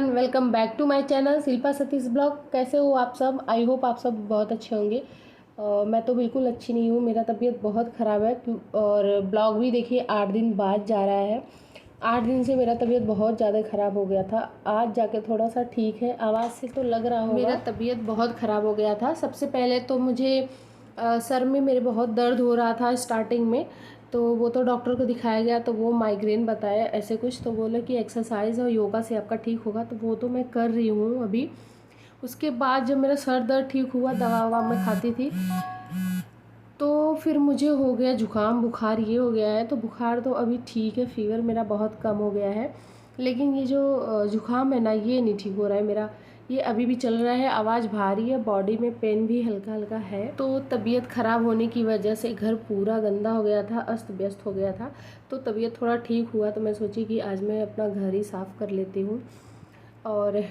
Everyone, welcome back to my channel Shilpa Satish blog. कैसे हो आप सब? आई होप आप सब बहुत अच्छे होंगे। मैं तो बिल्कुल अच्छी नहीं हूँ, मेरा तबीयत बहुत ख़राब है। और ब्लॉग भी देखिए 8 दिन बाद जा रहा है। 8 दिन से मेरा तबीयत बहुत ज़्यादा ख़राब हो गया था। आज जाके थोड़ा सा ठीक है, आवाज़ से तो लग रहा होगा। मेरा तबीयत बहुत ख़राब हो गया था। सबसे पहले तो मुझे सर में मेरे बहुत दर्द हो रहा था स्टार्टिंग में। तो वो तो डॉक्टर को दिखाया गया तो वो माइग्रेन बताया ऐसे कुछ, तो बोले कि एक्सरसाइज और योगा से आपका ठीक होगा। तो वो तो मैं कर रही हूँ अभी। उसके बाद जब मेरा सर दर्द ठीक हुआ, दवा ववा मैं खाती थी, तो फिर मुझे हो गया जुकाम बुखार, ये हो गया है। तो बुखार तो अभी ठीक है, फीवर मेरा बहुत कम हो गया है। लेकिन ये जो जुकाम है ना, ये नहीं ठीक हो रहा है मेरा। ये अभी भी चल रहा है, आवाज़ भारी है, बॉडी में पेन भी हल्का हल्का है। तो तबीयत ख़राब होने की वजह से घर पूरा गंदा हो गया था, अस्त व्यस्त हो गया था। तो तबीयत थोड़ा ठीक हुआ तो मैं सोची कि आज मैं अपना घर ही साफ़ कर लेती हूँ। और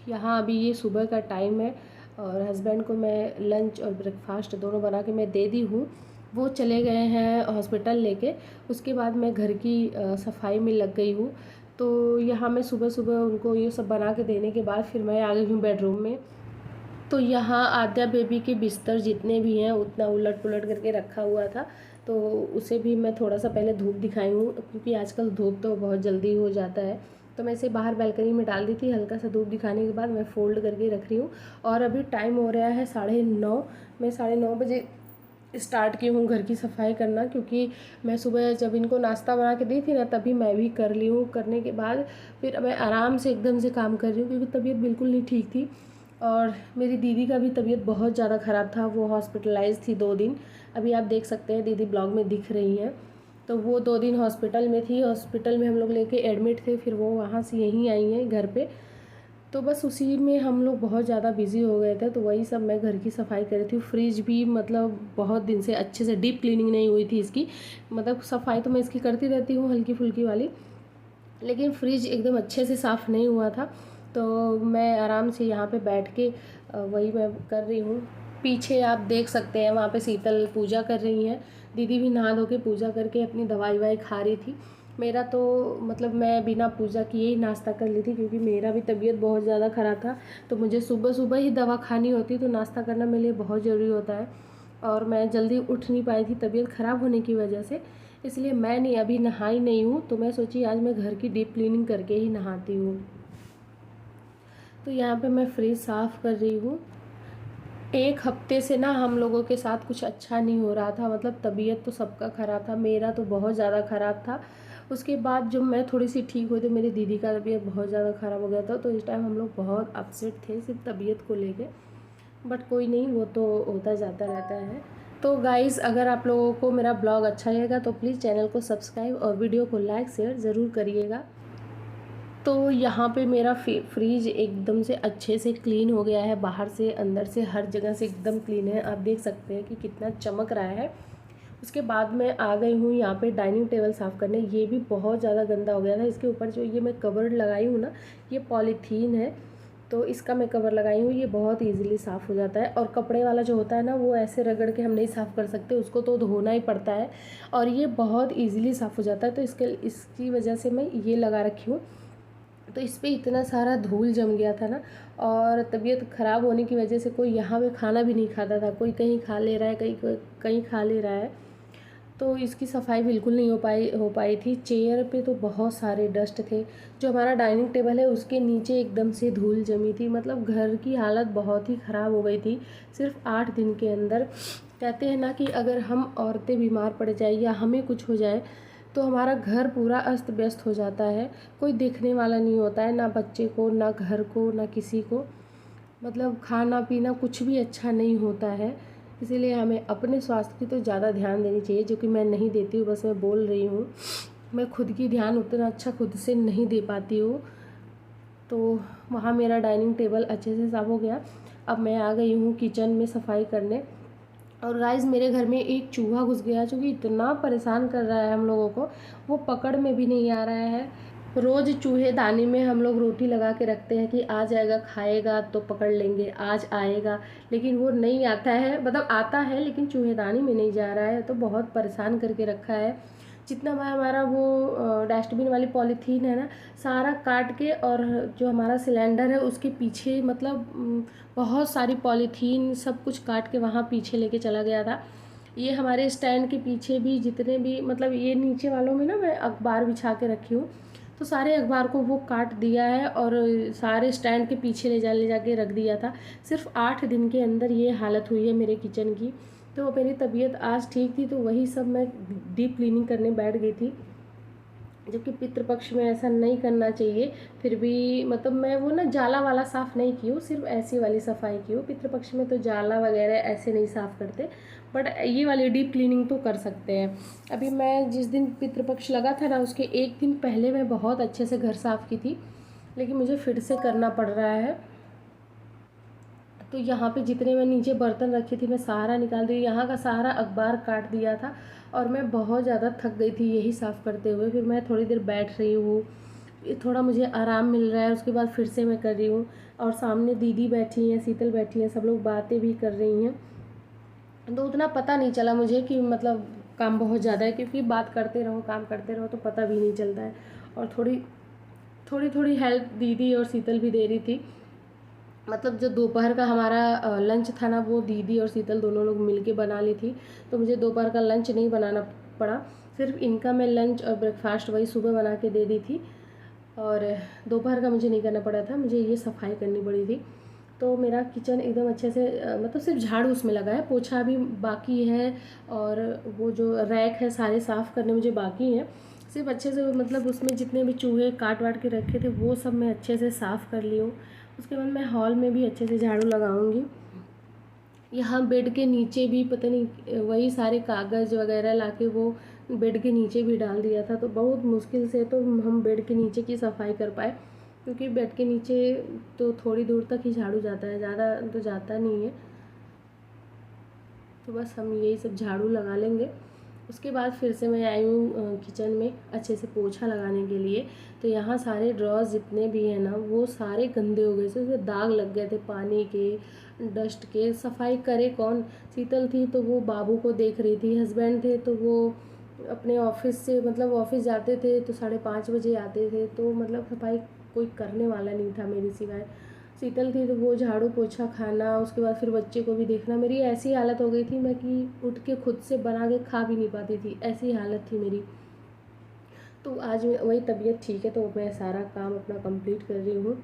यहाँ अभी ये सुबह का टाइम है और हस्बैंड को मैं लंच और ब्रेकफास्ट दोनों बना के मैं दे दी हूँ। वो चले गए हैं हॉस्पिटल लेके। उसके बाद मैं घर की सफाई में लग गई हूँ। तो यहाँ मैं सुबह सुबह उनको ये सब बना के देने के बाद फिर मैं आ गई हूँ बेडरूम में। तो यहाँ आद्या बेबी के बिस्तर जितने भी हैं उतना उलट पुलट करके रखा हुआ था। तो उसे भी मैं थोड़ा सा पहले धूप दिखाई हूँ, क्योंकि आजकल धूप तो बहुत जल्दी हो जाता है। तो मैं इसे बाहर बालकनी में डाल दी थी, हल्का सा धूप दिखाने के बाद मैं फ़ोल्ड करके रख रही हूँ। और अभी टाइम हो रहा है 9:30। मैं 9:30 बजे स्टार्ट की हूँ घर की सफाई करना, क्योंकि मैं सुबह जब इनको नाश्ता बना के दी थी ना, तभी मैं भी कर ली हूँ। करने के बाद फिर मैं आराम से एकदम से काम कर रही हूँ, क्योंकि तबीयत बिल्कुल नहीं ठीक थी। और मेरी दीदी का भी तबीयत बहुत ज़्यादा ख़राब था, वो हॉस्पिटलाइज थी 2 दिन। अभी आप देख सकते हैं दीदी ब्लॉग में दिख रही हैं। तो वो 2 दिन हॉस्पिटल में थी, हॉस्पिटल में हम लोग लेके एडमिट थे, फिर वो वहाँ से यहीं आई हैं घर पे। तो बस उसी में हम लोग बहुत ज़्यादा बिजी हो गए थे, तो वही सब मैं घर की सफाई कर रही थी। फ्रिज भी मतलब बहुत दिन से अच्छे से डीप क्लीनिंग नहीं हुई थी इसकी। मतलब सफाई तो मैं इसकी करती रहती हूँ हल्की फुल्की वाली, लेकिन फ्रिज एकदम अच्छे से साफ़ नहीं हुआ था। तो मैं आराम से यहाँ पे बैठ के वही मैं कर रही हूँ। पीछे आप देख सकते हैं वहाँ पे शीतल पूजा कर रही हैं। दीदी भी नहा धो के पूजा करके अपनी दवाई वाई खा रही थी। मेरा तो मतलब मैं बिना पूजा किए ही नाश्ता कर ली थी, क्योंकि मेरा भी तबीयत बहुत ज़्यादा ख़राब था। तो मुझे सुबह सुबह ही दवा खानी होती, तो नाश्ता करना मेरे लिए बहुत ज़रूरी होता है। और मैं जल्दी उठ नहीं पाई थी तबीयत ख़राब होने की वजह से, इसलिए मैं नहीं अभी नहाई नहीं हूँ। तो मैं सोची आज मैं घर की डीप क्लीनिंग करके ही नहाती हूँ। तो यहाँ पे मैं फ्रिज साफ़ कर रही हूँ। 1 हफ्ते से ना हम लोगों के साथ कुछ अच्छा नहीं हो रहा था। मतलब तबीयत तो सबका ख़राब था, मेरा तो बहुत ज़्यादा ख़राब था। उसके बाद जब मैं थोड़ी सी ठीक हुई तो मेरी दीदी का तबीयत बहुत ज़्यादा ख़राब हो गया था। तो इस टाइम हम लोग बहुत अपसेट थे सिर्फ तबीयत को लेके। बट कोई नहीं, वो तो होता जाता रहता है। तो गाइज़, अगर आप लोगों को मेरा ब्लॉग अच्छा लगेगा तो प्लीज़ चैनल को सब्सक्राइब और वीडियो को लाइक शेयर ज़रूर करिएगा। तो यहाँ पे मेरा फ्रिज एकदम से अच्छे से क्लीन हो गया है, बाहर से अंदर से हर जगह से एकदम क्लीन है। आप देख सकते हैं कि कितना चमक रहा है। उसके बाद मैं आ गई हूँ यहाँ पे डाइनिंग टेबल साफ़ करने। ये भी बहुत ज़्यादा गंदा हो गया था। इसके ऊपर जो ये मैं कवर लगाई हूँ ना, ये पॉलीथीन है, तो इसका मैं कवर लगाई हूँ। ये बहुत इजीली साफ़ हो जाता है। और कपड़े वाला जो होता है ना, वो ऐसे रगड़ के हम नहीं साफ़ कर सकते, उसको तो धोना ही पड़ता है। और ये बहुत इजीली साफ़ हो जाता है, तो इसकी वजह से मैं ये लगा रखी हूँ। तो इस पे इतना सारा धूल जम गया था ना, और तबीयत ख़राब होने की वजह से कोई यहाँ पे खाना भी नहीं खाता था। कोई कहीं खा ले रहा है, कहीं खा ले रहा है। तो इसकी सफाई बिल्कुल नहीं हो पाई थी। चेयर पे तो बहुत सारे डस्ट थे। जो हमारा डाइनिंग टेबल है उसके नीचे एकदम से धूल जमी थी। मतलब घर की हालत बहुत ही ख़राब हो गई थी सिर्फ 8 दिन के अंदर। कहते हैं ना कि अगर हम औरतें बीमार पड़ जाए या हमें कुछ हो जाए तो हमारा घर पूरा अस्त व्यस्त हो जाता है। कोई देखने वाला नहीं होता है, ना बच्चे को, ना घर को, ना किसी को। मतलब खाना पीना कुछ भी अच्छा नहीं होता है। इसीलिए हमें अपने स्वास्थ्य की तो ज़्यादा ध्यान देनी चाहिए, जो कि मैं नहीं देती हूँ। बस मैं बोल रही हूँ, मैं खुद की ध्यान उतना अच्छा खुद से नहीं दे पाती हूँ। तो वहाँ मेरा डाइनिंग टेबल अच्छे से साफ़ हो गया। अब मैं आ गई हूँ किचन में सफाई करने। और गाइस, मेरे घर में एक चूहा घुस गया जो कि इतना परेशान कर रहा है हम लोगों को, वो पकड़ में भी नहीं आ रहा है। रोज़ चूहेदानी में हम लोग रोटी लगा के रखते हैं कि आ जाएगा, खाएगा तो पकड़ लेंगे, आज आएगा। लेकिन वो नहीं आता है, मतलब आता है लेकिन चूहेदानी में नहीं जा रहा है। तो बहुत परेशान करके रखा है। जितना मैं हमारा वो डस्टबिन वाली पॉलीथीन है ना, सारा काट के, और जो हमारा सिलेंडर है उसके पीछे मतलब बहुत सारी पॉलीथीन सब कुछ काट के वहाँ पीछे लेके चला गया था। ये हमारे स्टैंड के पीछे भी जितने भी मतलब ये नीचे वालों में ना मैं अखबार बिछा के रखी हूँ, तो सारे अखबार को वो काट दिया है और सारे स्टैंड के पीछे ले जाके रख दिया था। सिर्फ 8 दिन के अंदर ये हालत हुई है मेरे किचन की। तो मेरी तबीयत आज ठीक थी तो वही सब मैं डीप क्लीनिंग करने बैठ गई थी, जबकि पितृपक्ष में ऐसा नहीं करना चाहिए। फिर भी मतलब मैं वो ना जाला वाला साफ़ नहीं की हूँ, सिर्फ ऐसी वाली सफाई की हूँ। पितृपक्ष में तो जाला वगैरह ऐसे नहीं साफ़ करते, बट ये वाली डीप क्लीनिंग तो कर सकते हैं। अभी मैं जिस दिन पितृपक्ष लगा था ना, उसके एक दिन पहले मैं बहुत अच्छे से घर साफ़ की थी, लेकिन मुझे फिर से करना पड़ रहा है। तो यहाँ पे जितने मैं नीचे बर्तन रखी थी मैं सारा निकाल दी, यहाँ का सारा अखबार काट दिया था और मैं बहुत ज़्यादा थक गई थी यही साफ़ करते हुए। फिर मैं थोड़ी देर बैठ रही हूँ, थोड़ा मुझे आराम मिल रहा है, उसके बाद फिर से मैं कर रही हूँ। और सामने दीदी बैठी हैं, शीतल बैठी हैं, सब लोग बातें भी कर रही हैं, तो उतना पता नहीं चला मुझे कि मतलब काम बहुत ज़्यादा है, क्योंकि बात करते रहो काम करते रहो तो पता भी नहीं चलता है। और थोड़ी थोड़ी हेल्प दीदी और शीतल भी दे रही थी। मतलब जो दोपहर का हमारा लंच था ना, वो दीदी और शीतल दोनों लोग मिल के बना ली थी, तो मुझे दोपहर का लंच नहीं बनाना पड़ा। सिर्फ इनका मैं लंच और ब्रेकफास्ट वही सुबह बना के दे दी थी, और दोपहर का मुझे नहीं करना पड़ा था, मुझे ये सफाई करनी पड़ी थी। तो मेरा किचन एकदम अच्छे से मतलब सिर्फ झाड़ू उसमें लगा है, पोछा भी बाकी है, और वो जो रैक है सारे साफ़ करने मुझे बाकी हैं। सिर्फ अच्छे से मतलब उसमें जितने भी चूहे काट वाट के रखे थे वो सब मैं अच्छे से साफ़ कर ली हूँ। उसके बाद मैं हॉल में भी अच्छे से झाड़ू लगाऊंगी। यहाँ बेड के नीचे भी पता नहीं वही सारे कागज़ वगैरह लाके वो बेड के नीचे भी डाल दिया था, तो बहुत मुश्किल से तो हम बेड के नीचे की सफाई कर पाए, क्योंकि बेड के नीचे तो थोड़ी दूर तक ही झाड़ू जाता है, ज़्यादा तो जाता नहीं है। तो बस हम यही सब झाड़ू लगा लेंगे। उसके बाद फिर से मैं आई हूँ किचन में अच्छे से पोछा लगाने के लिए। तो यहाँ सारे ड्रॉर्स जितने भी हैं ना वो सारे गंदे हो गए थे, उसमें दाग लग गए थे पानी के, डस्ट के। सफाई करे कौन? शीतल थी तो वो बाबू को देख रही थी, हस्बैंड थे तो वो अपने ऑफिस से मतलब ऑफिस जाते थे तो 5:30 बजे आते थे, तो मतलब सफाई कोई करने वाला नहीं था मेरे सिवाय। शीतल थी तो वो झाड़ू पोछा, खाना, उसके बाद फिर बच्चे को भी देखना। मेरी ऐसी हालत हो गई थी मैं कि उठ के खुद से बना के खा भी नहीं पाती थी, ऐसी हालत थी मेरी। तो आज वही तबीयत ठीक है तो मैं सारा काम अपना कंप्लीट कर रही हूँ।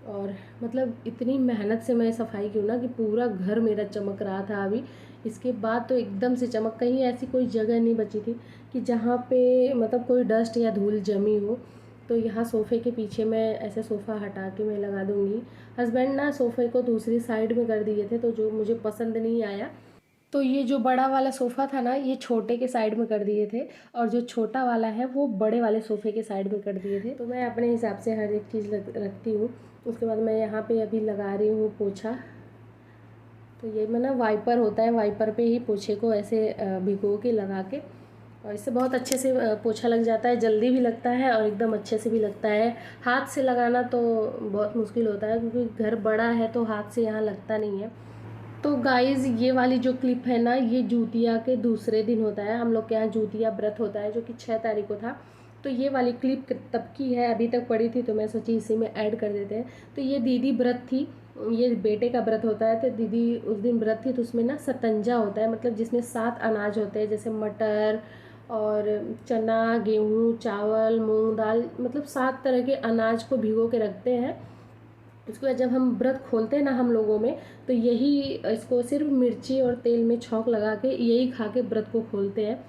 और मतलब इतनी मेहनत से मैं सफाई की हूँ ना कि पूरा घर मेरा चमक रहा था अभी। इसके बाद तो एकदम से चमक, कहीं ऐसी कोई जगह नहीं बची थी कि जहाँ पे मतलब कोई डस्ट या धूल जमी हो। तो यहाँ सोफ़े के पीछे मैं ऐसे सोफ़ा हटा के मैं लगा दूँगी। हस्बैंड ना सोफ़े को दूसरी साइड में कर दिए थे, तो जो मुझे पसंद नहीं आया, तो ये जो बड़ा वाला सोफ़ा था ना ये छोटे के साइड में कर दिए थे, और जो छोटा वाला है वो बड़े वाले सोफ़े के साइड में कर दिए थे। तो मैं अपने हिसाब से हर एक चीज़ रखती हूँ। उसके बाद मैं यहाँ पे अभी लगा रही हूँ पोछा। तो ये मैं ना वाइपर होता है, वाइपर पे ही पोछे को ऐसे भिगो के लगा के, और इससे बहुत अच्छे से पोछा लग जाता है, जल्दी भी लगता है और एकदम अच्छे से भी लगता है। हाथ से लगाना तो बहुत मुश्किल होता है क्योंकि घर बड़ा है तो हाथ से यहाँ लगता नहीं है। तो गाइज़ ये वाली जो क्लिप है ना, ये जूतिया के दूसरे दिन होता है, हम लोग के यहाँ जूतिया व्रत होता है जो कि 6 तारीख को था। तो ये वाली क्लिप तब की है, अभी तक पड़ी थी तो मैं सोची इसी में ऐड कर देते हैं। तो ये दीदी व्रत थी, ये बेटे का व्रत होता है, तो दीदी उस दिन व्रत थी, तो उसमें ना सतंजा होता है, मतलब जिसमें 7 अनाज होते हैं, जैसे मटर और चना, गेहूँ, चावल, मूंग दाल, मतलब 7 तरह के अनाज को भिगो के रखते हैं। उसके बाद जब हम व्रत खोलते हैं ना हम लोगों में, तो यही इसको सिर्फ मिर्ची और तेल में छौंक लगा के यही खा के व्रत को खोलते हैं।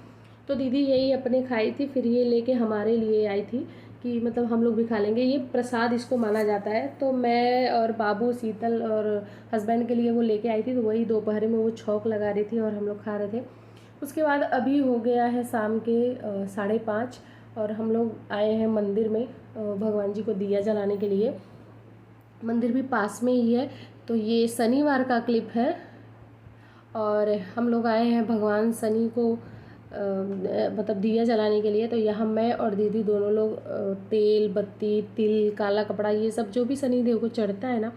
तो दीदी यही अपने खाई थी, फिर ये लेके हमारे लिए आई थी कि मतलब हम लोग भी खा लेंगे, ये प्रसाद इसको माना जाता है। तो मैं और बाबू, शीतल और हस्बैंड के लिए वो लेके आई थी, तो वही दोपहर में वो छौंक लगा रही थी और हम लोग खा रहे थे। उसके बाद अभी हो गया है शाम के 5:30 और हम लोग आए हैं मंदिर में भगवान जी को दिया जलाने के लिए। मंदिर भी पास में ही है। तो ये शनिवार का क्लिप है और हम लोग आए हैं भगवान शनि को मतलब दिया जलाने के लिए। तो यहाँ मैं और दीदी दोनों लोग तेल, बत्ती, तिल, काला कपड़ा, ये सब जो भी शनि देव को चढ़ता है ना,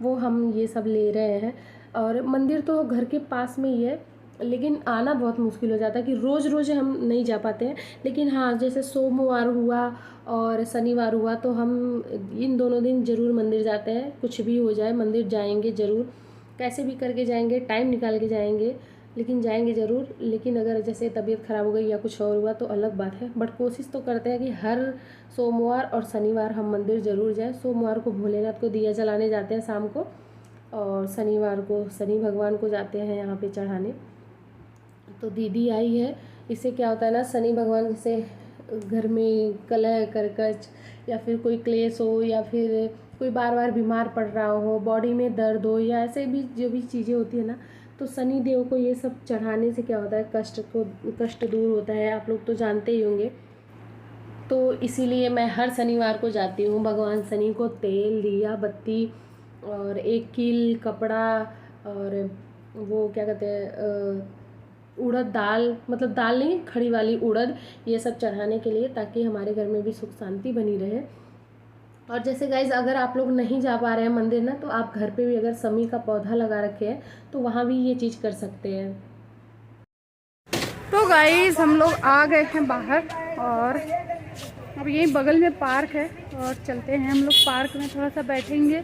वो हम ये सब ले रहे हैं। और मंदिर तो घर के पास में ही है, लेकिन आना बहुत मुश्किल हो जाता है कि रोज़ रोज़ हम नहीं जा पाते हैं। लेकिन हाँ, जैसे सोमवार हुआ और शनिवार हुआ तो हम इन दोनों दिन ज़रूर मंदिर जाते हैं। कुछ भी हो जाए मंदिर जाएंगे ज़रूर, कैसे भी करके जाएंगे, टाइम निकाल के जाएंगे, लेकिन जाएंगे ज़रूर। लेकिन अगर जैसे तबीयत ख़राब हो गई या कुछ और हुआ तो अलग बात है, बट कोशिश तो करते हैं कि हर सोमवार और शनिवार हम मंदिर ज़रूर जाएं। सोमवार को भोलेनाथ को दिया जलाने जाते हैं शाम को, और शनिवार को शनि भगवान को जाते हैं यहाँ पे चढ़ाने। तो दीदी आई है, इससे क्या होता है ना, शनि भगवान जैसे घर में कलह करकच या फिर कोई क्लेश हो, या फिर कोई बार बार बीमार पड़ रहा हो, बॉडी में दर्द हो, या ऐसे भी जो भी चीज़ें होती है ना, तो शनि देव को ये सब चढ़ाने से क्या होता है, कष्ट दूर होता है। आप लोग तो जानते ही होंगे। तो इसीलिए मैं हर शनिवार को जाती हूँ। भगवान शनि को तेल, दिया बत्ती और एक कील कपड़ा, और वो क्या कहते हैं, उड़द दाल, मतलब दाल नहीं, खड़ी वाली उड़द, ये सब चढ़ाने के लिए, ताकि हमारे घर में भी सुख शांति बनी रहे। और जैसे गाइज, अगर आप लोग नहीं जा पा रहे हैं मंदिर ना, तो आप घर पे भी अगर समी का पौधा लगा रखे हैं तो वहाँ भी ये चीज़ कर सकते हैं। तो गाइज हम लोग आ गए हैं बाहर, और अब यही बगल में पार्क है, और चलते हैं हम लोग पार्क में, थोड़ा सा बैठेंगे,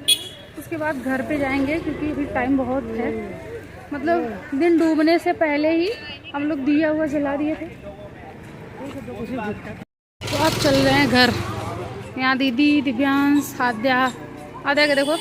उसके बाद घर पे जाएंगे, क्योंकि अभी टाइम बहुत है। मतलब दिन डूबने से पहले ही हम लोग दिया हुआ जला दिए थे। तो अब चल रहे हैं घर। यहाँ दीदी, दिव्यांश, आद्या, आद्या के देखो